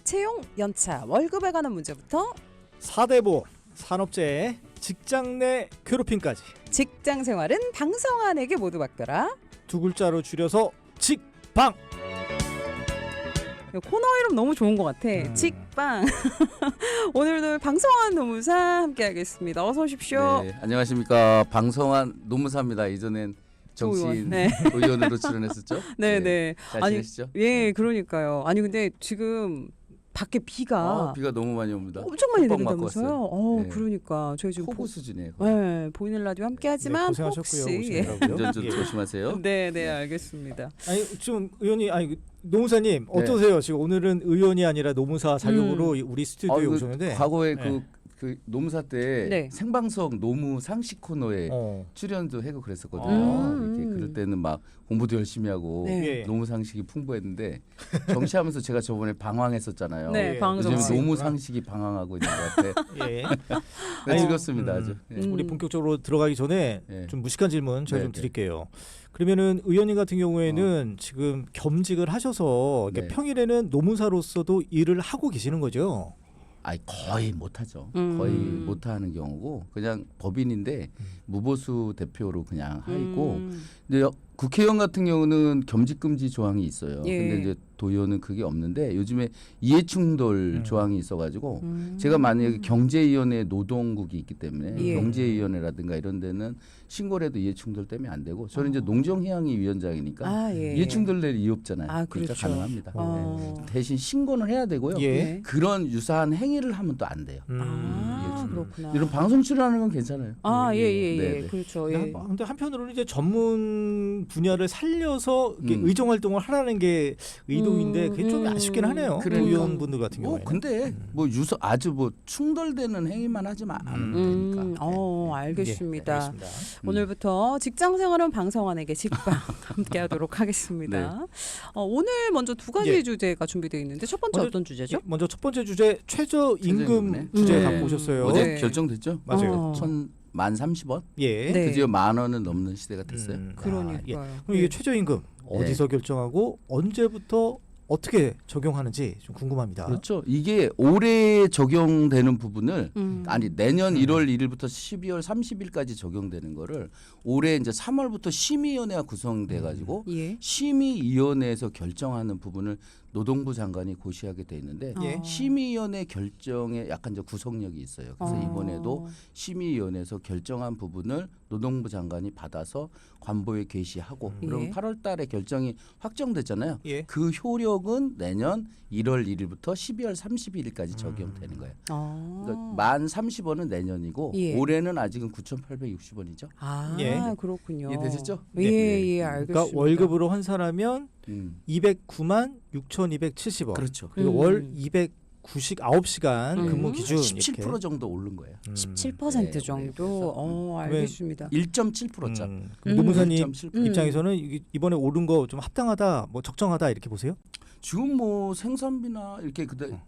채용, 연차, 월급에 관한 문제부터 4대 보험, 산업재해, 직장 내 괴롭힘까지 직장 생활은 방송안에게 모두 맡겨라. 두 글자로 줄여서 직방. 코너 이름 너무 좋은 것 같아. 직방. 오늘도 방송안 노무사 함께하겠습니다. 어서 오십시오. 네, 안녕하십니까. 방송한 노무사입니다. 이전엔 정치인 네. 의원으로 출연했었죠. 네네. 잘 아니, 지내시죠? 예, 그러니까요. 아니 근데 지금 밖에 비가 비가 너무 많이 옵니다. 엄청 많이 콧방 맞고 내린다면서요. 왔어요. 네. 그러니까 저희 지금 폭우 수준이에요. 거의. 네, 보이는 라디오 함께하지만 네, 고생하셨고요. 혹시 오시느라고요. 운전 좀 예. 조심하세요. 네, 알겠습니다. 아니 좀 의원님, 아니 노무사님 어떠세요? 지금 오늘은 의원이 아니라 노무사 자격으로 우리 스튜디오에 오셨는데 과거에 네. 그 노무사 때 네. 생방송 노무 상식 코너에 출연도 하고 그랬었거든요. 이렇게 그럴 때는 막 공부도 열심히 하고 네. 예. 노무 상식이 풍부했는데 정치하면서 제가 저번에 방황했었잖아요. 네, 예. 방송. 요즘 노무 그렇구나. 상식이 방황하고 있는 것 같아. 예. 네, 즐겁습니다. 아주. 예. 우리 본격적으로 들어가기 전에 예. 좀 무식한 질문 제가 네, 좀 네. 드릴게요. 그러면은 의원님 같은 경우에는 지금 겸직을 하셔서 이렇게 네. 평일에는 노무사로서도 일을 하고 계시는 거죠? 아니 거의 못하죠. 음. 거의 못하는 경우고 그냥 법인인데 무보수 대표로 그냥 하고. 근데 국회의원 같은 경우는 겸직금지 조항이 있어요. 예. 근데 이제 도의원은 그게 없는데 요즘에 이해충돌 조항이 있어가지고 제가 만약에 경제위원회 노동국이 있기 때문에 예. 경제위원회라든가 이런 데는 신고를 해도 이해충돌 때문에 안 되고 저는 이제 농정해양위 위원장이니까 예. 이해충돌 낼 이유 없잖아요. 아, 그러니까 그렇죠. 가능합니다. 어. 네. 대신 신고는 해야 되고요. 예. 네. 그런 유사한 행위를 하면 또 안 돼요. 그렇구나. 이런 방송 출연하는 건 괜찮아요. 예. 네, 네. 그렇죠. 예. 근데 한편으로는 이제 전문 분야를 살려서 이렇게 의정 활동을 하라는 게 의도인데 그게 좀 아쉽긴 하네요. 그러니까. 의원분들 같은 뭐 경우에는. 근데 뭐 아주 뭐 충돌되는 행위만 하지만 않으면 되니까. 알겠습니다. 예, 알겠습니다. 오늘부터 직장생활은 방송안에게 직방 함께하도록 하겠습니다. 오늘 먼저 두 가지 예. 주제가 준비되어 있는데 첫 번째 먼저- 어떤 주제죠? 먼저 첫 번째 주제 최저임금 최저임금이네. 주제 네. 갖고 오셨어요. 어제 네. 결정됐죠? 맞아요. 1030원? 예. 네. 드디어 10,000원은 넘는 시대가 됐어요. 그러니까요. 예. 그럼 이게 최저임금 어디서 결정하고 언제부터 어떻게 적용하는지 좀 궁금합니다. 그렇죠. 이게 올해 적용되는 부분을 아니 내년 1월 1일부터 12월 30일까지 적용되는 거를 올해 이제 3월부터 심의위원회가 구성돼 가지고 예. 심의위원회에서 결정하는 부분을 노동부 장관이 고시하게 돼 있는데 예. 심의위원회 결정에 약간 이제 구속력이 있어요. 그래서 이번에도 심의위원회에서 결정한 부분을 노동부 장관이 받아서 관보에 게시하고 그럼 예. 8월 달에 결정이 확정됐잖아요. 예. 그 효력은 내년 1월 1일부터 12월 31일까지 적용되는 거예요. 그러니까 만 30원은 내년이고 예. 올해는 아직은 9,860원이죠. 예. 그렇군요. 이해되셨죠? 예, 알겠습니다. 그러니까 월급으로 환산하면 음. 209만 6,270원. 그렇죠. 그리고 월 209시간 근무 기준 17% 이렇게. 정도 오른 거예요. 17% 네, 정도. 알겠습니다. 1.7%짜. 노무사님 1.7%. 입장에서는 이번에 오른 거 좀 합당하다, 뭐 적정하다 이렇게 보세요? 지금 뭐 생산비나 이렇게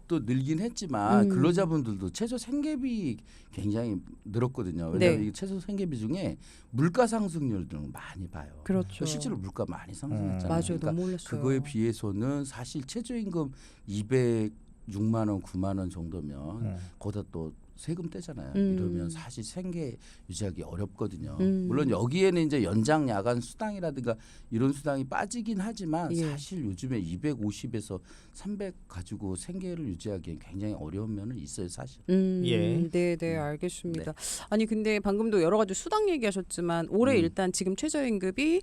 또 늘긴 했지만 근로자분들도 최저 생계비 굉장히 늘었거든요. 왜냐하면 네. 이 최저 생계비 중에 물가 상승률 등 많이 봐요. 그렇죠. 실제로 물가 많이 상승했잖아요. 맞아요. 너무 올랐어요. 그거에 비해서는 사실 최저임금 206만 원, 9만 원 정도면 거기다 또 세금 떼잖아요. 이러면 사실 생계 유지하기 어렵거든요. 물론 여기에는 이제 연장 야간 수당이라든가 이런 수당이 빠지긴 하지만 예. 사실 요즘에 250에서 300 가지고 생계를 유지하기엔 굉장히 어려운 면은 있어요, 사실. 예. 네, 알겠습니다. 아니 근데 방금도 여러 가지 수당 얘기하셨지만 올해 일단 지금 최저임금이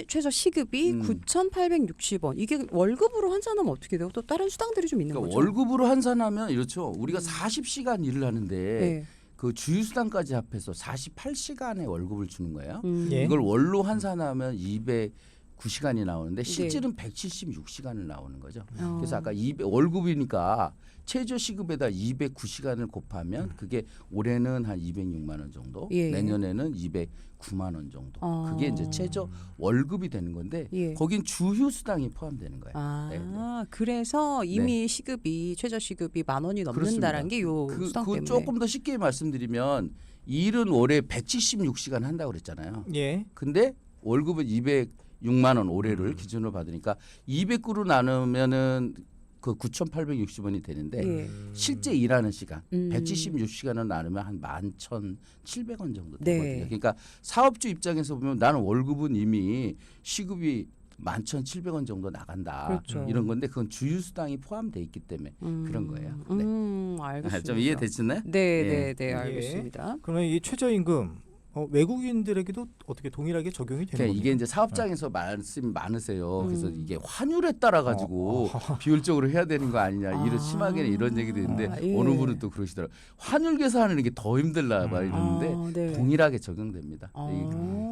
최저 시급이 9,860원. 이게 월급으로 환산하면 어떻게 돼요? 또 다른 수당들이 좀 있는 그러니까 거죠? 월급으로 환산하면 이렇죠. 우리가 40시간 일을 하는데 네. 그 주휴수당까지 합해서 48시간의 월급을 주는 거예요. 예. 이걸 월로 환산하면 209시간이 나오는데 실질은 176시간을 나오는 거죠. 그래서 아까 월급이니까 최저 시급에다 209시간을 곱하면 그게 올해는 한 206만 원 정도, 예. 내년에는 209만 원 정도. 그게 이제 최저 월급이 되는 건데 예. 거긴 주휴수당이 포함되는 거예요. 네, 네. 그래서 이미 시급이 최저 시급이 10,000원이 넘는다라는 게 요 수당 그 때문에. 조금 더 쉽게 말씀드리면 일은 올해 176시간 한다고 그랬잖아요. 예. 근데 월급은 206만 원 올해를 기준으로 받으니까 200구로 나누면은 그 9,860원이 되는데 예. 실제 일하는 시간 음. 176시간을 176시간을 나누면 한 11,700원 정도 네. 되거든요. 그러니까 사업주 입장에서 보면 나는 월급은 이미 시급이 11,700원 정도 나간다. 그렇죠. 이런 건데 그건 주휴수당이 포함돼 있기 때문에 그런 거예요. 네. 알겠습니다. 좀 이해되시나요? 네, 예. 알겠습니다. 그러면 이 최저임금 외국인들에게도 어떻게 동일하게 적용이 되는 그러니까 겁니까? 이게 이제 사업장에서 말씀이 많으세요. 그래서 음. 이게 환율에 따라 가지고 비율적으로 해야 되는 거 아니냐. 이런 심하게는 이런 얘기도 있는데 예. 어느 분은 또 그러시더라고요. 환율 계산하는 게 더 힘들라 막 이러는데 네. 동일하게 적용됩니다. 아.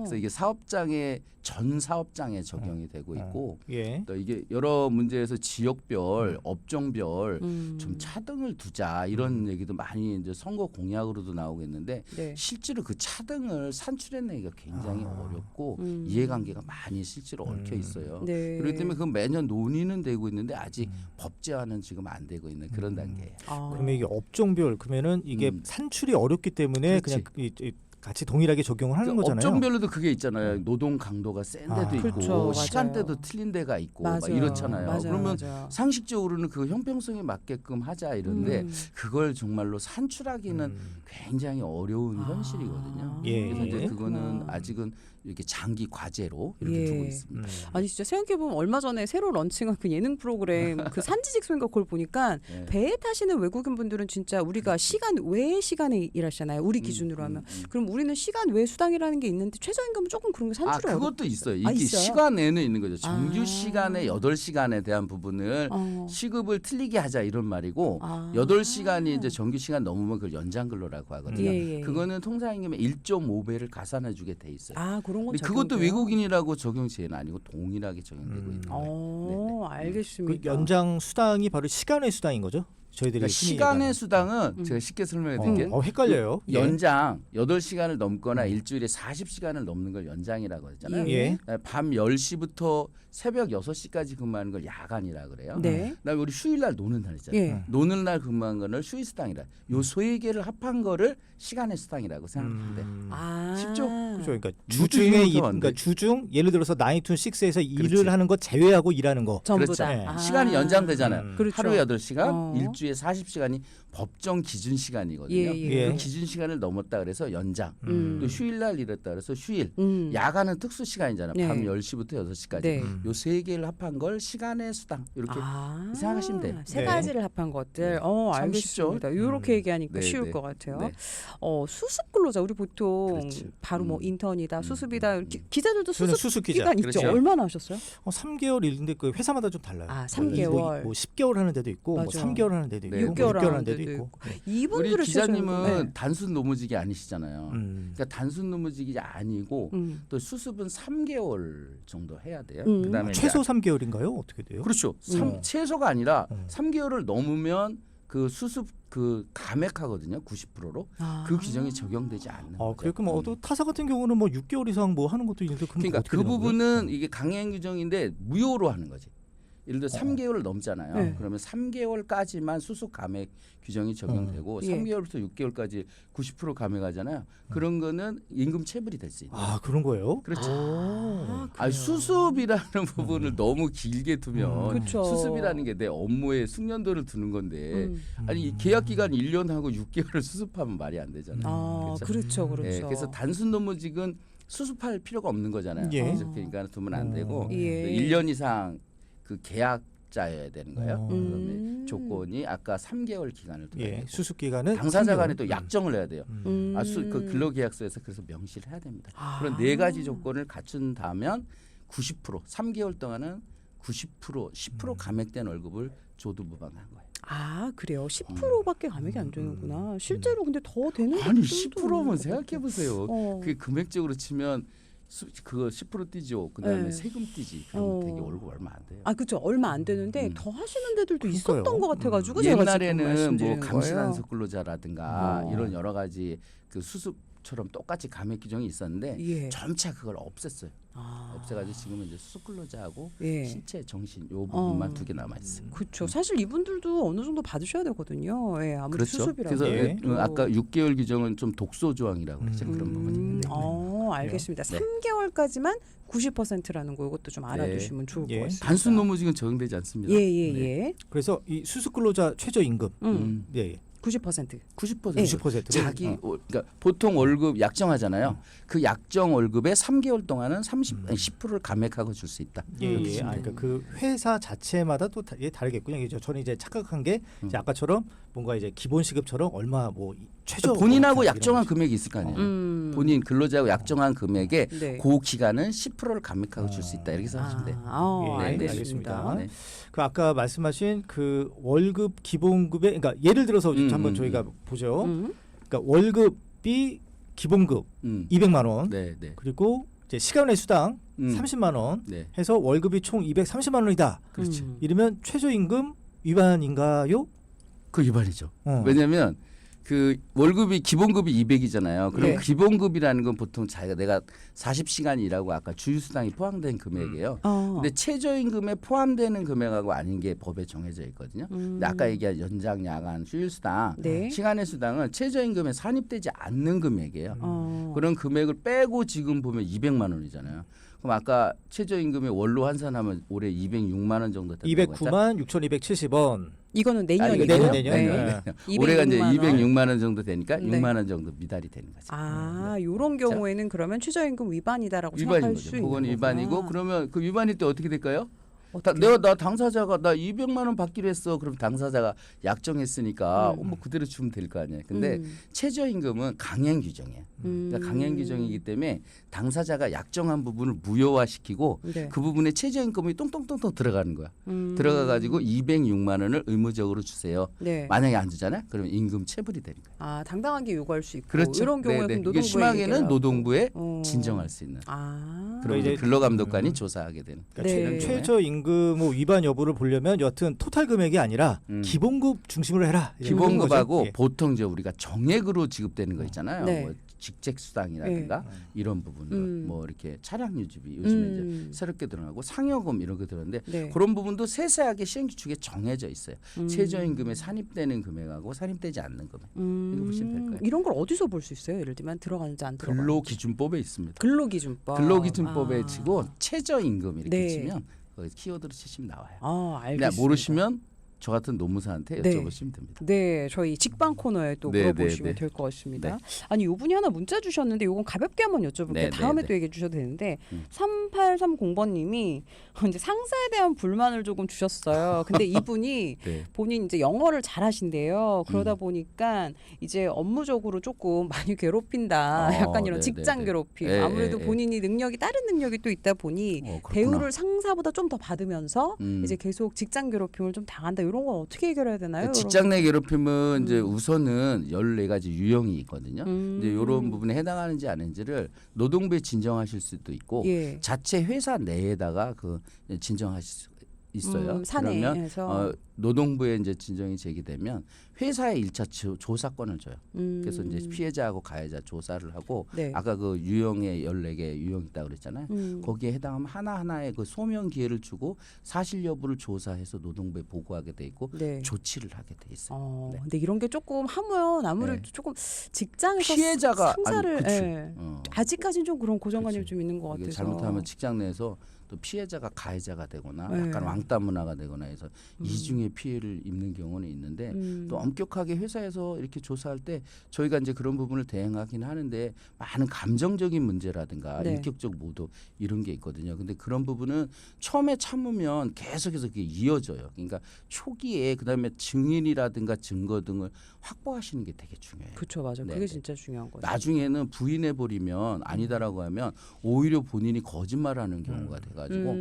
그래서 이게 사업장에 전 사업장에 적용이 되고 있고 예. 또 이게 여러 문제에서 지역별, 업종별 좀 음. 차등을 두자 이런 얘기도 많이 이제 선거 공약으로도 나오고 있는데 네. 실제로 그 차등을 산출해내기가 굉장히 어렵고 음. 이해관계가 많이 실제로 얽혀 있어요. 네. 그렇기 때문에 그 매년 논의는 되고 있는데 아직 법제화는 지금 안 되고 있는 그런 단계예요. 그러면 이게 업종별 그러면은 이게 산출이 어렵기 때문에 그렇지. 그냥 같이 동일하게 적용을 하는 거잖아요. 업종별로도 그게 있잖아요. 노동 강도가 센 데도 있고 그렇죠. 시간대도 맞아요. 틀린 데가 있고 맞아요. 막 이렇잖아요. 맞아요. 그러면 맞아요. 상식적으로는 그 형평성에 맞게끔 하자 이런데 음. 그걸 정말로 산출하기는 굉장히 어려운 현실이거든요. 예. 그래서 이제 그렇구나. 그거는 아직은 이렇게 장기 과제로 이렇게 예. 두고 있습니다. 아니 진짜 생각해보면 얼마 전에 새로 런칭한 그 예능 프로그램 그 산지직소인가 그걸 보니까 네. 배에 타시는 외국인 분들은 진짜 우리가 시간 외 시간에 일하시잖아요. 우리 기준으로 하면. 그럼 우리는 시간 외 수당이라는 게 있는데 최저임금은 조금 그런 게 산출이 그것도 있어요. 이게 있어요? 시간에는 있는 거죠. 정규 아. 시간에 8시간에 대한 부분을 시급을 틀리게 하자 이런 말이고 아. 8시간이 이제 정규 시간 넘으면 그걸 연장 근로라고 하거든요. 예. 그거는 통상임금의 1.5배를 가산해 주게 돼 있어요. 그런 건 근데 그것도 적용돼요? 외국인이라고 적용시에는 아니고 동일하게 적용되고 있는 거예요. 알겠습니다. 그 연장 수당이 바로 시간의 수당인 거죠? 저희들이 그러니까 흔히 시간의 얘기하는. 수당은 제가 쉽게 설명해 드릴게요. 헷갈려요. 예. 연장 8시간을 넘거나 일주일에 40시간을 넘는 걸 연장이라고 하잖아요. 예. 밤 10시부터 새벽 6시까지 근무하는 걸 야간이라 그래요. 네. 그다음에 우리 휴일 날 노는 날 있잖아요. 예. 노는 날 근무한 거를 휴일 수당이라. 요 세 개를 합한 거를 시간의 수당이라고 생각하면 돼요. 쉽죠? 그렇죠. 그러니까 주중에 주중에 그러면 안 그러니까 돼. 주중 예를 들어서 9 to 6에서 일을 그렇지. 하는 거 제외하고 일하는 거. 전부 그렇죠. 다. 예. 시간이 연장되잖아요. 그렇죠. 하루에 8시간, 어. 일주에 40시간이 법정 기준 시간이거든요. 예. 그 기준 시간을 넘었다 그래서 연장. 또 휴일 날 일했다 그래서 휴일. 야간은 특수 시간이잖아요. 네. 밤 10시부터 6시까지. 네. 요 세 개를 합한 걸 시간의 수당 이렇게 생각하시면 돼요. 세 네. 가지를 합한 것들. 참 쉽죠? 알겠습니다. 이렇게 얘기하니까 네, 쉬울 네. 것 같아요. 네. 수습 근로자 우리 보통 그렇지. 바로 뭐 인턴이다, 수습이다 이렇게 기자들도 저는 수습 수습 기자. 기간 있죠. 그렇죠. 얼마나 하셨어요? 3개월 일인데 그 회사마다 좀 달라요. 3개월. 뭐 10개월 하는 데도 있고, 뭐 맞아. 3개월 하는 데도 있고, 네. 뭐 6개월 6개월 하는 하는 데도 데도 있고. 네. 우리 이분들의 기자님은 최저임금. 단순 노무직이 아니시잖아요. 음. 그러니까 단순 노무직이 아니고 음. 또 수습은 3개월 정도 해야 돼요. 그다음에 이제 최소 3개월인가요? 어떻게 돼요? 그렇죠. 최소가 아니라 음. 3개월을 넘으면 그 수습 그 감액하거든요. 90%로. 그 규정이 적용되지 않는 거죠. 그리고 뭐 또 타사 같은 경우는 뭐 6개월 이상 뭐 하는 것도 있는데 그럼 그러니까 어떻게 그 되는 거예요? 부분은 이게 강행 규정인데 무효로 하는 거지. 예를 들어 3개월을 넘잖아요. 네. 그러면 3개월까지만 수습 감액 규정이 적용되고 예. 3개월부터 6개월까지 90% 감액하잖아요. 그런 거는 임금 체불이 될 수 있는 거예요. 그런 거예요? 그렇죠. 그래요? 수습이라는 부분을 너무 길게 두면 그쵸. 수습이라는 게 내 업무에 숙련도를 두는 건데 아니 이 계약 기간 1년하고 6개월을 수습하면 말이 안 되잖아요. 그렇죠. 예, 그래서 단순 노무직은 수습할 필요가 없는 거잖아요. 예. 그러니까 두면 안 되고 예. 1년 이상 그 계약자여야 되는 거예요. 음. 그다음에 조건이 아까 3개월 기간을 둬야 예, 되고 수습 기간은 당사자 간에 3개월. 또 약정을 해야 돼요. 그 근로계약서에서 그래서 명시를 해야 됩니다. 그런 네 가지 조건을 갖춘다면 90% 3개월 동안은 90% 10% 감액된 월급을 조두부방한 거예요. 그래요. 10%밖에 감액이 안 되는구나. 실제로 근데 더 되는 아니 것들도 10%면 있는 생각해 보세요. 어. 그 금액적으로 치면 그거 10% 뛰죠. 그다음에 네. 세금 뛰지. 그러면 되게 월급 얼마 안 돼요. 그렇죠. 얼마 안 되는데 더 하시는 데들도 그러니까요. 있었던 것 같아가지고 제가 지금 옛날에는 뭐 말씀드리는 감시단속 거예요. 근로자라든가 이런 여러 가지 그 수습 월급처럼 똑같이 감액 규정이 있었는데 예. 점차 그걸 없앴어요. 아. 없애가지고 지금은 이제 수습 근로자하고 예. 신체 정신 요 부분만 두 개 남아 있어요. 그렇죠. 사실 이분들도 어느 정도 받으셔야 되거든요. 예, 아무리 그렇죠. 수습이라도. 그래서 예. 아까 6개월 규정은 좀 독소 조항이라고 그랬죠. 그런 부분이. 네. 알겠습니다. 네. 3개월까지만 90%라는 거 이것도 좀 알아두시면 좋을 예. 것 같습니다. 단순 노무직은 적용되지 않습니다. 예예예. 네. 그래서 이 수습근로자 최저임금 예, 90%. 90%. 90%로 자기 그러니까 보통 월급 약정하잖아요. 그 약정 월급의 3개월 동안은 10%를 감액하고 줄 수 있다. 예, 이렇게 예. 보시면 돼요. 그러니까 그 회사 자체마다 또 다르겠군요. 이제 저는 이제 착각한 게 이제 아까처럼 뭔가 이제 기본 시급처럼 얼마 뭐 최저 본인하고 이런 약정한 거죠. 금액이 있을 거 아니에요. 본인 근로자하고 약정한 금액에 네. 그 기간은 10%를 감액하고 줄 수 있다. 이렇게 생각하시면 돼요. 예, 알겠습니다. 알겠습니다. 그 아까 말씀하신 그 월급 기본급에 그러니까 예를 들어서 한번 저희가 보죠. 그러니까 월급이 기본급 200만 원 네, 네. 그리고 이제 시간외 수당 30만 원 네. 해서 월급이 총 230만 원이다. 그렇지. 이러면 최저임금 위반인가요? 그 위반이죠. 어. 왜냐하면 그 월급이 기본급이 200이잖아요. 그럼 네. 기본급이라는 건 보통 자기가 내가 40시간 일하고 아까 주휴수당이 포함된 금액이에요. 근데 최저임금에 포함되는 금액하고 아닌 게 법에 정해져 있거든요. 근데 아까 얘기한 연장, 야간, 휴일수당, 네. 시간의 수당은 최저임금에 산입되지 않는 금액이에요. 그런 금액을 빼고 지금 보면 200만 원이잖아요. 그럼 아까 최저임금에 월로 환산하면 올해 206만 원 정도 된다고 했죠? 209만 6,270원. 이거는 내년이고요. 내년. 네. 올해가 이제 206만 원. 206만 원 정도 되니까 네. 6만 원 정도 미달이 되는 거죠. 요런 경우에는 그러면 최저임금 위반이다라고 위반인 생각할 거죠. 수 있는 그건 위반이고 거구나. 그러면 그 위반일 때 어떻게 될까요? 어떻게? 나 당사자가 나 200만 원 받기로 했어. 그럼 당사자가 약정했으니까 뭐 그대로 주면 될 거 아니에요. 근데 최저임금은 강행 규정이에요. 그러니까 강행 규정이기 때문에 당사자가 약정한 부분을 무효화시키고 네. 그 부분에 최저임금이 똥똥똥똥 들어가는 거야. 들어가 가지고 206만 원을 의무적으로 주세요. 네. 만약에 안 주잖아요. 그러면 임금 체불이 되는 거예요. 당당하게 요구할 수 있고 그렇죠. 이런 경우에 네네. 그럼 이게 노동부에 심하게는 얘기를 노동부에 하고. 진정할 수 있는. 그럼 이제 이제 근로감독관이 조사하게 되는. 그러니까 네. 최저임금 뭐 위반 여부를 보려면 여튼 토탈 금액이 아니라 기본급 중심으로 해라. 이런 기본급하고 거죠. 예. 보통 이제 우리가 정액으로 지급되는 거 있잖아요. 네. 뭐 직책수당이라든가 이런 부분들, 뭐 이렇게 차량 유지비 요즘에 이제 새롭게 들어가고 상여금 이런 거 들었는데 네. 그런 부분도 세세하게 시행규칙에 정해져 있어요. 최저임금에 산입되는 금액하고 산입되지 않는 금액 이거 보시면 될 거예요. 이런 걸 어디서 볼 수 있어요? 예를 들면 들어가는지 안 들어가는지. 근로기준법에 있습니다. 근로기준법. 근로기준법에 치고 최저임금 이렇게 네. 치면 거기 키워드로 치시면 나와요. 알겠습니다. 근데 모르시면 저 같은 노무사한테 네. 여쭤보시면 됩니다. 네, 저희 직방 코너에 또 네, 물어보시면 네, 네. 될 것 같습니다. 네. 아니, 요분이 하나 문자 주셨는데 요건 가볍게 한번 여쭤볼게요. 네, 다음에 네, 또 얘기해 주셔도 되는데 3830번님이 이제 상사에 대한 불만을 조금 주셨어요. 근데 이분이 네. 본인 이제 영어를 잘하신대요. 그러다 보니까 이제 업무적으로 조금 많이 괴롭힌다. 약간 이런 네, 직장 네, 네. 괴롭힘. 네, 아무래도 네, 본인이 능력이 다른 능력이 또 있다 보니 그렇구나. 대우를 상사보다 좀 더 받으면서 음. 이제 계속 직장 괴롭힘을 좀 당한다. 이런 건 어떻게 해결해야 되나요? 직장 내 괴롭힘은 이제 우선은 14가지 유형이 있거든요. 이제 이런 부분에 해당하는지 아닌지를 노동부에 진정하실 수도 있고 예. 자체 회사 내에다가 그 진정하실 수 있어요. 그러면 사내에서. 노동부에 이제 진정이 제기되면 회사에 1차 조사권을 줘요. 그래서 이제 피해자하고 가해자 조사를 하고 네. 아까 그 유형에 14개 유형 있다고 그랬잖아요. 거기에 해당하면 하나하나의 그 소명 기회를 주고 사실 여부를 조사해서 노동부에 보고하게 돼 있고 네. 조치를 하게 돼 있어요. 네. 근데 이런 게 조금 하면 아무래도 네. 조금 직장에서 피해자가 상사를 아니, 그치. 예. 아직까지는 좀 그런 고정관념이 그치. 좀 있는 것 이게 같아서. 잘못하면 직장 내에서 또 피해자가 가해자가 되거나 네. 약간 왕따 문화가 되거나 해서 이중의 피해를 입는 경우는 있는데 또 엄격하게 회사에서 이렇게 조사할 때 저희가 이제 그런 부분을 대응하긴 하는데 많은 감정적인 문제라든가 네. 인격적 모독 이런 게 있거든요. 근데 그런 부분은 처음에 참으면 계속해서 그게 이어져요. 그러니까 초기에 그다음에 증인이라든가 증거 등을 확보하시는 게 되게 중요해요. 그렇죠, 맞아. 네. 그게 진짜 중요한 거죠. 나중에는 부인해 버리면 아니다라고 하면 오히려 본인이 거짓말하는 경우가 돼가지고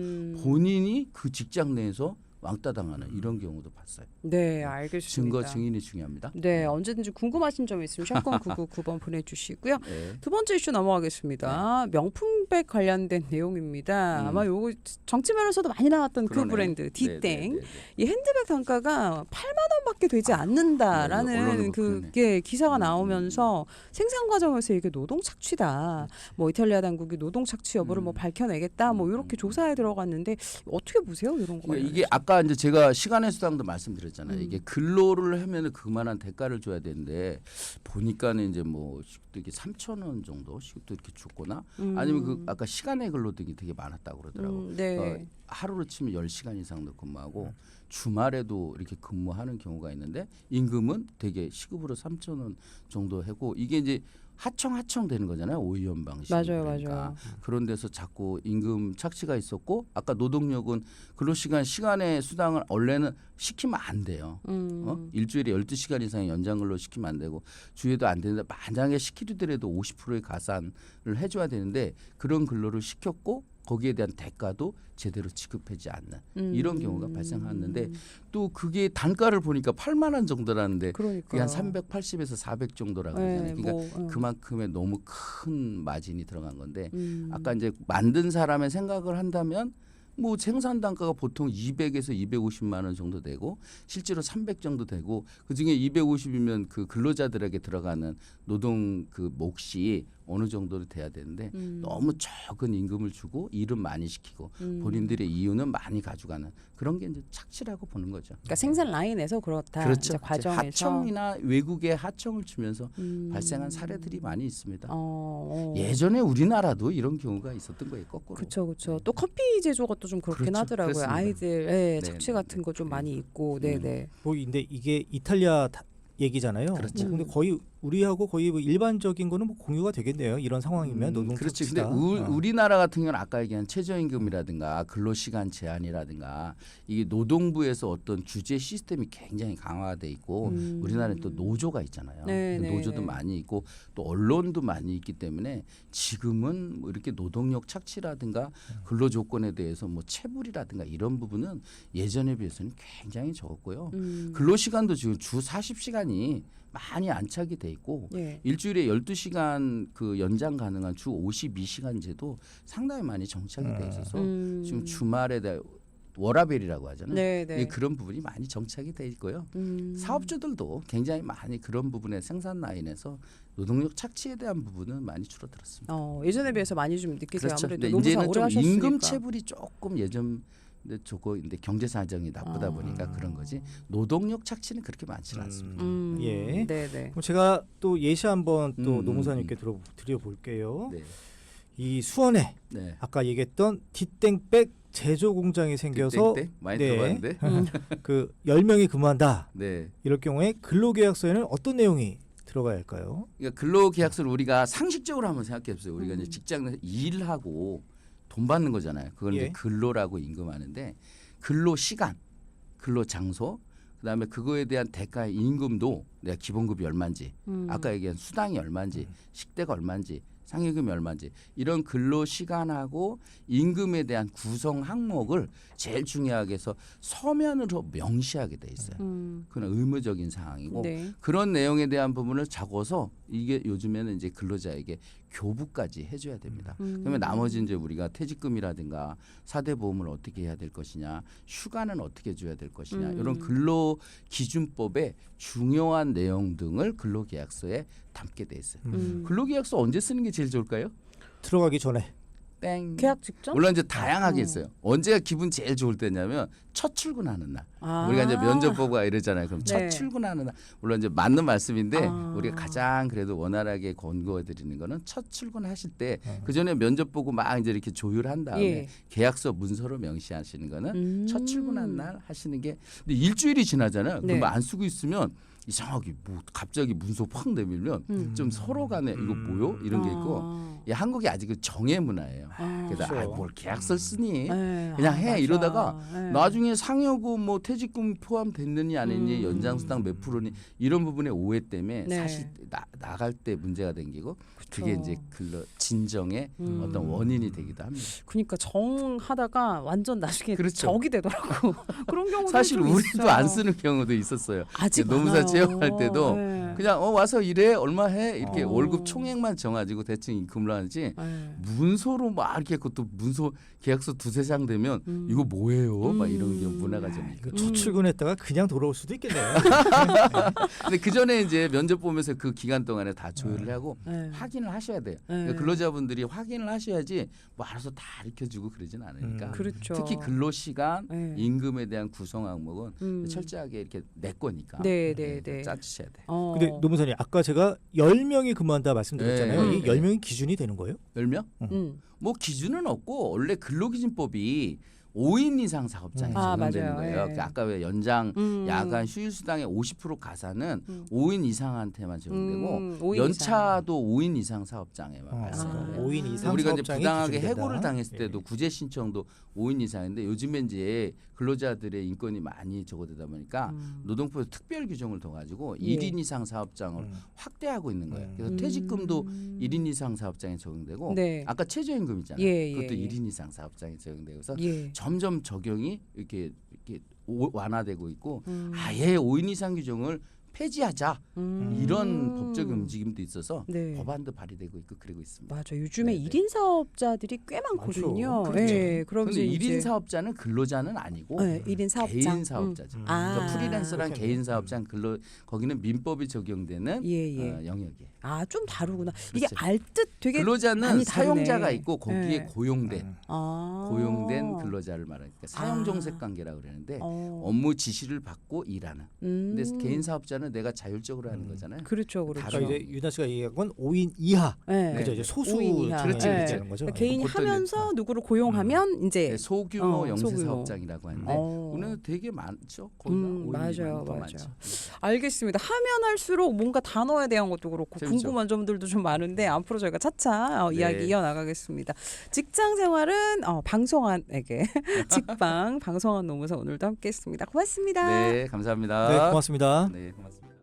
본인이 그 직장 내에서 왕따 당하는 이런 경우도 봤어요. 네, 알겠습니다. 증거 증인이 중요합니다. 네, 언제든지 궁금하신 점 있으면 샷건 999번 보내주시고요. 네. 두 번째 이슈 넘어가겠습니다. 명품백 관련된 내용입니다. 아마 요거 정치면에서도 많이 나왔던 그러네. 그 브랜드 디땡. 네네네네. 이 핸드백 단가가 8만 원밖에 되지 언론은 않는다라는 그러네. 그게 기사가 나오면서 생산 과정에서 이게 노동 착취다. 뭐 이탈리아 당국이 노동 착취 여부를 뭐 밝혀내겠다. 뭐 이렇게 조사에 들어갔는데 어떻게 보세요, 이런 거? 그러니까 이게 아까 이제 제가 시간의 수당도 말씀드렸잖아요. 이게 근로를 하면은 그만한 대가를 줘야 되는데 보니까는 이제 뭐 시급도 이게 3,000원 정도 시급도 이렇게 줬거나 아니면 그 아까 시간의 근로 등이 되게 많았다고 그러더라고. 네. 하루로 치면 10시간 이상도 근무하고 주말에도 이렇게 근무하는 경우가 있는데 임금은 되게 시급으로 3,000원 정도 하고 이게 이제 하청 되는 거잖아요. 오이연 방식. 맞아요, 그러니까 맞아요. 그런 데서 자꾸 임금 착취가 있었고 아까 노동력은 시간의 수당을 원래는 시키면 안 돼요. 일주일에 12시간 이상 연장 근로 시키면 안 되고 주에도 안 되는데 만약에 시키더라도 50%의 가산을 해줘야 되는데 그런 근로를 시켰고 거기에 대한 대가도 제대로 지급하지 않는 이런 경우가 발생하는데 또 그게 단가를 보니까 8만 원 정도라는데 그게 한 380에서 400 정도라고 하잖아요. 그러니까 그만큼의 너무 큰 마진이 들어간 건데 아까 이제 만든 사람의 생각을 한다면 뭐 생산 단가가 보통 200에서 250만 원 정도 되고 실제로 300 정도 되고 그중에 250이면 그 근로자들에게 들어가는 노동 그 몫이 어느 정도로 돼야 되는데 너무 적은 임금을 주고 일은 많이 시키고 본인들의 이윤은 많이 가져가는 그런 게 이제 착취라고 보는 거죠. 그러니까 생산 라인에서 그렇다. 그렇죠. 이제 과정에서 하청이나 외국에 하청을 주면서 발생한 사례들이 많이 있습니다. 예전에 우리나라도 이런 경우가 있었던 거예요. 거꾸로. 그렇죠. 또 커피 제조가 또 좀 그렇긴 그렇죠. 하더라고요. 그렇습니다. 아이들 네, 착취 네, 같은 네. 거 좀 많이 있고, 네네. 뭐 근데 이게 이탈리아 얘기잖아요. 그렇죠. 근데 거의 우리하고 거의 뭐 일반적인 거는 뭐 공유가 되겠네요. 이런 상황이면 노동 그렇지. 착취다. 근데 우리나라 같은 경우는 아까 얘기한 최저임금이라든가 근로시간 제한이라든가 이게 노동부에서 어떤 규제 시스템이 굉장히 강화돼 있고 우리나라는 또 노조가 있잖아요. 네, 네, 노조도 네. 많이 있고 또 언론도 많이 있기 때문에 지금은 뭐 이렇게 노동력 착취라든가 근로 조건에 대해서 뭐 체불이라든가 이런 부분은 예전에 비해서는 굉장히 적었고요. 근로시간도 지금 주 40시간이 많이 안착이 돼 있고 예. 일주일에 12시간 그 연장 가능한 주 52시간제도 상당히 많이 정착이 돼 있어서 지금 주말에 워라벨이라고 하잖아요. 네네. 그런 부분이 많이 정착이 돼 있고요. 사업주들도 굉장히 많이 그런 부분에 생산 라인에서 노동력 착취에 대한 부분은 많이 줄어들었습니다. 예전에 비해서 많이 좀 느끼세요. 그렇죠. 아무래도 근데 노무사 이제는 오래 좀 하셨으니까. 임금 체불이 조금 예전 근데 근데 경제 사정이 나쁘다 보니까 그런 거지 노동력 착취는 그렇게 많지는 않습니다. 예. 네네. 그럼 제가 또 예시 한번 또 음, 노무사님께 드려볼게요. 네. 이 수원에 네. 아까 얘기했던 뒷땡백 제조 공장이 생겨서 땡땡? 많이 네. 들어봤는데. 그 10명이 근무한다. 네. 이럴 경우에 근로계약서에는 어떤 내용이 들어가야 할까요? 그러니까 근로계약서를 우리가 상식적으로 한번 생각해 보세요. 우리가 이제 직장에서 일하고 돈 받는 거잖아요. 그걸 예. 이제 근로라고 임금하는데 근로 시간, 근로 장소, 그다음에 그거에 대한 대가의 임금도 내가 기본급이 얼마인지, 아까 얘기한 수당이 얼마인지, 식대가 얼마인지, 상여금이 얼마인지 이런 근로 시간하고 임금에 대한 구성 항목을 제일 중요하게 해서 서면으로 명시하게 돼 있어요. 그건 의무적인 사항이고 네. 그런 내용에 대한 부분을 적어서 이게 요즘에는 이제 근로자에게 교부까지 해줘야 됩니다. 그러면 나머지 이제 우리가 퇴직금이라든가 사대보험을 어떻게 해야 될 것이냐, 휴가는 어떻게 줘야 될 것이냐 이런 근로기준법의 중요한 내용 등을 근로계약서에 담게 돼 있어요. 근로계약서 언제 쓰는 게 제일 좋을까요? 들어가기 전에. 땡. 계약 직전? 물론 이제 다양하게 있어요. 언제가 기분 제일 좋을 때냐면 첫 출근하는 날. 아. 우리가 이제 면접 보고 이러잖아요. 그럼 첫 네. 출근하는 날. 물론 이제 맞는 말씀인데 아. 우리가 가장 그래도 원활하게 권고해 드리는 거는 첫 출근하실 때 그 전에 면접 보고 막 이제 이렇게 조율한 다음에 예. 계약서 문서로 명시하시는 거는 첫 출근한 날 하시는 게 근데 일주일이 지나잖아요. 네. 그럼 안 쓰고 있으면 이상하게 뭐 갑자기 문서 팍 내밀면 좀 서로 간에 이거 뭐요? 이런 게 있고 이 한국이 아직 그 정의 문화예요. 그래서 그렇죠. 뭘 계약서 쓰니 네. 그냥 해 맞아. 이러다가 네. 나중에 상여금 뭐 퇴직금 포함됐느니 아니니 연장수당 몇 프로니 이런 부분의 오해 때문에 네. 사실 나갈 때 문제가 생기고 그쵸. 그게 이제 진정의 어떤 원인이 되기도 합니다. 그러니까 정하다가 완전 나중에 그렇죠. 적이 되더라고. 그런 경우도 사실 좀 우리도 있어요. 안 쓰는 경우도 있었어요. 아직 노무사 많아요. 채용할 때도 네. 그냥 와서 일해 얼마 해 이렇게 어. 월급 총액만 정가지고 대충 임금을 하지 네. 문서로 막 이렇게 그것도 문서 계약서 두세 장 되면 이거 뭐예요? 막 이런 게 문화가 좀 이거 있고. 첫 출근했다가 그냥 돌아올 수도 있겠네요. 근데 그 전에 이제 면접 보면서 그 기간 동안에 다 조율을 하고 네. 확인을 하셔야 돼요. 네. 그러니까 근로자분들이 확인을 하셔야지 뭐 알아서 다 가르쳐주고 그러진 않으니까. 그렇죠. 특히 근로 시간, 네. 임금에 대한 구성 항목은 철저하게 이렇게 내 거니까. 네, 네, 네. 짜주셔야 돼. 근데 노무사님 아까 제가 10명이 근무한다 말씀드렸잖아요. 네. 이 10명이 기준이 되는 거예요? 10명? 음. 뭐 기준은 없고 원래 근로기준법이 5인 이상 사업장에 아, 적용되는 맞아요. 거예요. 예. 그 아까 왜 연장, 야간, 휴일 수당의 50% 가산은 5인 이상한테만 적용되고 5인 연차도 5인 이상 사업장에만 발생해요. 5인 이상 우리가 이제 사업장이 부당하게 기준이 된다. 해고를 당했을 때도 예. 구제 신청도 5인 이상인데 요즘에 이제 근로자들의 인권이 많이 적어되다 보니까 노동부에서 특별 규정을 둬가지고 예. 1인 이상 사업장을 확대하고 있는 거예요. 그래서 음. 퇴직금도 1인 이상 사업장에 적용되고 네. 아까 최저임금 있잖아요. 예, 예, 그것도 예. 1인 이상 사업장에 적용되고 그래서 예. 점점 적용이 이렇게 완화되고 있고 아예 5인 이상 규정을 폐지하자 이런 법적 움직임도 있어서 네. 법안도 발의되고 있고 그러고 있습니다. 맞아. 요즘에 네, 네. 1인 사업자들이 꽤 많거든요. 많죠. 그렇죠. 예. 그럼 근데 이제 1인 사업자는 근로자는 아니고 네, 1인 사업자. 개인 사업자죠. 아. 그러니까 프리랜서랑 그렇겠네요. 개인 사업자 거기는 민법이 적용되는 예, 예. 영역이에요. 아, 좀 다르구나. 이게 그렇죠. 알듯 되게 근로자는 많이 다르네. 사용자가 있고 거기에 네. 고용된 아. 고용된 근로자를 말하니까 사용종색 관계라고 그러는데 어. 업무 지시를 받고 일하는. 근데 음. 개인 사업자는 내가 자율적으로 하는 거잖아요. 그렇죠, 그렇죠. 그러니까 이제 유나 씨가 얘기한 건 5인 이하. 네. 그죠? 이제 소수 5인 이하. 그렇지, 네. 되는 거죠. 그러니까 개인이 그것도 이제 하면서 누구를 고용하면 이제 네, 소규모 영세 소규모. 사업장이라고 하는데 어. 오늘 되게 많죠. 거의 다 5인 맞아요, 미만이 더 맞아요. 많죠. 알겠습니다. 하면 할수록 뭔가 단어에 대한 것도 그렇고 재밌죠. 궁금한 점들도 좀 많은데 앞으로 저희가 차차 네. 이야기 이어나가겠습니다. 직장 생활은 방송한에게 직방 방송한 노무사 오늘도 함께했습니다. 고맙습니다. 네, 감사합니다. 네, 고맙습니다. 네, 고맙습니다.